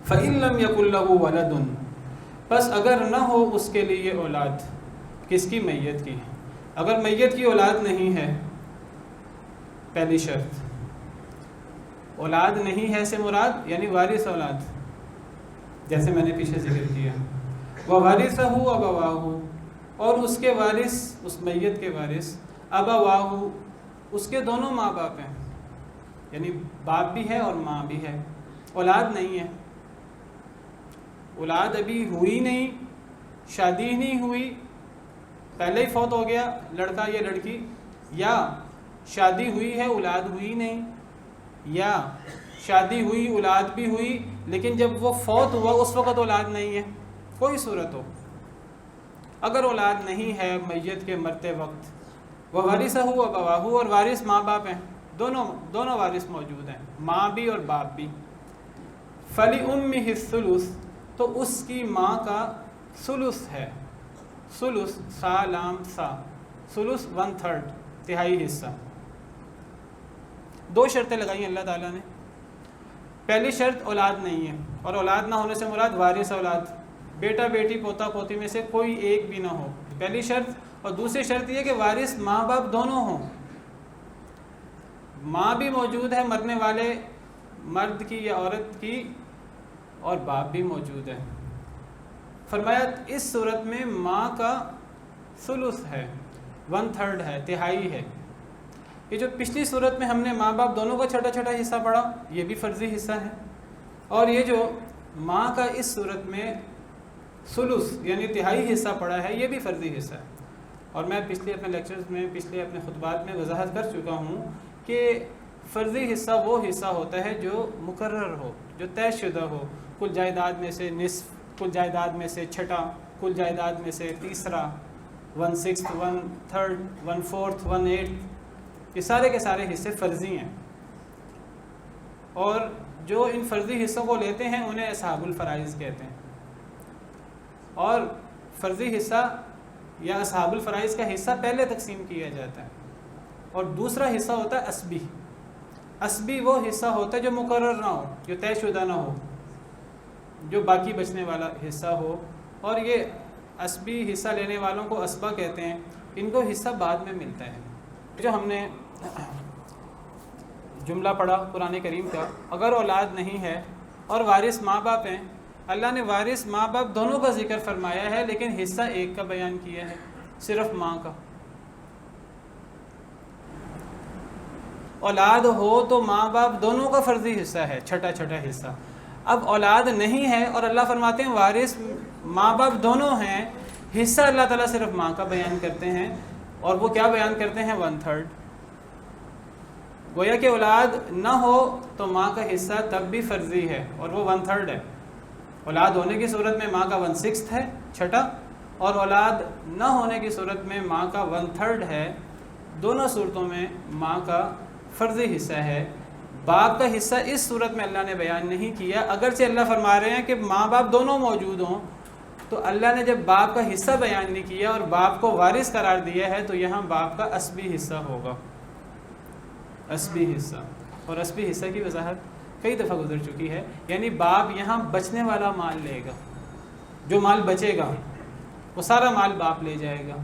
فَإِن لَّمْ يَكُن لَّهُ وَلَدٌ، بس اگر نہ ہو اس کے لیے اولاد، کس کی؟ میت کی۔ اگر میت کی اولاد نہیں ہے، پہلی شرط اولاد نہیں ہے سے مراد یعنی وارث اولاد، جیسے میں نے پیچھے ذکر کیا، وَوَارِثَهُ أَبَوَاهُ، اور اس کے وارث، اس میت کے وارث، أَبَوَاهُ، اس کے دونوں ماں باپ ہیں، یعنی باپ بھی ہے اور ماں بھی ہے۔ اولاد نہیں ہے، اولاد ابھی ہوئی نہیں، شادی نہیں ہوئی، پہلے ہی فوت ہو گیا لڑکا یا لڑکی، یا شادی ہوئی ہے اولاد ہوئی نہیں، یا شادی ہوئی اولاد بھی ہوئی لیکن جب وہ فوت ہوا اس وقت اولاد نہیں ہے، کوئی صورت ہو، اگر اولاد نہیں ہے میت کے مرتے وقت، وَوَارِثَهُ أَبَوَاهُ، اور وارث ماں باپ ہیں، دونوں وارث موجود ہیں، ماں بھی اور باپ بھی، فَلِأُمِّهِ الثُّلُث، تو اس کی ماں کا ثلث ہے، ثلث سا لام سا، ثلث 1/3، تہائی حصہ۔ دو شرطیں لگائی اللہ تعالیٰ نے، پہلی شرط اولاد نہیں ہے، اور اولاد نہ ہونے سے مراد وارث اولاد، بیٹا بیٹی پوتا پوتی میں سے کوئی ایک بھی نہ ہو، پہلی شرط۔ اور دوسری شرط یہ کہ وارث ماں باپ دونوں ہوں، ماں بھی موجود ہے مرنے والے مرد کی یا عورت کی، اور باپ بھی موجود ہے۔ فرمایا اس صورت میں ماں کا ثلث ہے، 1/3 ہے، تہائی ہے۔ یہ جو پچھلی صورت میں ہم نے ماں باپ دونوں کا چھوٹا چھوٹا حصہ پڑھا، یہ بھی فرضی حصہ ہے، اور یہ جو ماں کا اس صورت میں ثلث یعنی تہائی حصہ پڑھا ہے، یہ بھی فرضی حصہ ہے۔ اور میں پچھلے اپنے لیکچرز میں، پچھلے اپنے خطبات میں وضاحت کر چکا ہوں کہ فرضی حصہ وہ حصہ ہوتا ہے جو مقرر ہو، جو طے شدہ ہو، کل جائیداد میں سے نصف، کل جائیداد میں سے چھٹا، کل جائیداد میں سے تیسرا، 1/6، 1/3، 1/4، 1/8، یہ سارے کے سارے حصے فرضی ہیں، اور جو ان فرضی حصوں کو لیتے ہیں انہیں اصحاب الفرائض کہتے ہیں۔ اور فرضی حصہ یا اصحاب الفرائض کا حصہ پہلے تقسیم کیا جاتا ہے، اور دوسرا حصہ ہوتا ہے عصبی۔ عصبی وہ حصہ ہوتا ہے جو مقرر نہ ہو، جو طے شدہ نہ ہو، جو باقی بچنے والا حصہ ہو، اور یہ عصبی حصہ لینے والوں کو عصبہ کہتے ہیں، ان کو حصہ بعد میں ملتا ہے۔ جو ہم نے جملہ پڑھا قرآن کریم کا، اگر اولاد نہیں ہے اور وارث ماں باپ ہیں، اللہ نے وارث ماں باپ دونوں کا ذکر فرمایا ہے لیکن حصہ ایک کا بیان کیا ہے، صرف ماں کا۔ اولاد ہو تو ماں باپ دونوں کا فرضی حصہ ہے، چھٹا چھٹا حصہ۔ اب اولاد نہیں ہے اور اللہ فرماتے ہیں وارث ماں باپ دونوں ہیں، حصہ اللہ تعالیٰ صرف ماں کا بیان کرتے ہیں، اور وہ کیا بیان کرتے ہیں؟ 1/3۔ گویا کہ اولاد نہ ہو تو ماں کا حصہ تب بھی فرضی ہے اور وہ 1/3 ہے۔ اولاد ہونے کی صورت میں ماں کا 1/6 ہے، چھٹا، اور اولاد نہ ہونے کی صورت میں ماں کا 1/3 ہے۔ دونوں صورتوں میں ماں کا فرضی حصہ ہے۔ باپ کا حصہ اس صورت میں اللہ نے بیان نہیں کیا، اگرچہ اللہ فرما رہے ہیں کہ ماں باپ دونوں موجود ہوں، تو اللہ نے جب باپ کا حصہ بیان نہیں کیا اور باپ کو وارث قرار دیا ہے تو یہاں باپ کا عصبی حصہ ہوگا، عصبی حصہ۔ اور عصبی حصہ کی وضاحت کئی دفعہ گزر چکی ہے، یعنی باپ یہاں بچنے والا مال لے گا، جو مال بچے گا وہ سارا مال باپ لے جائے گا،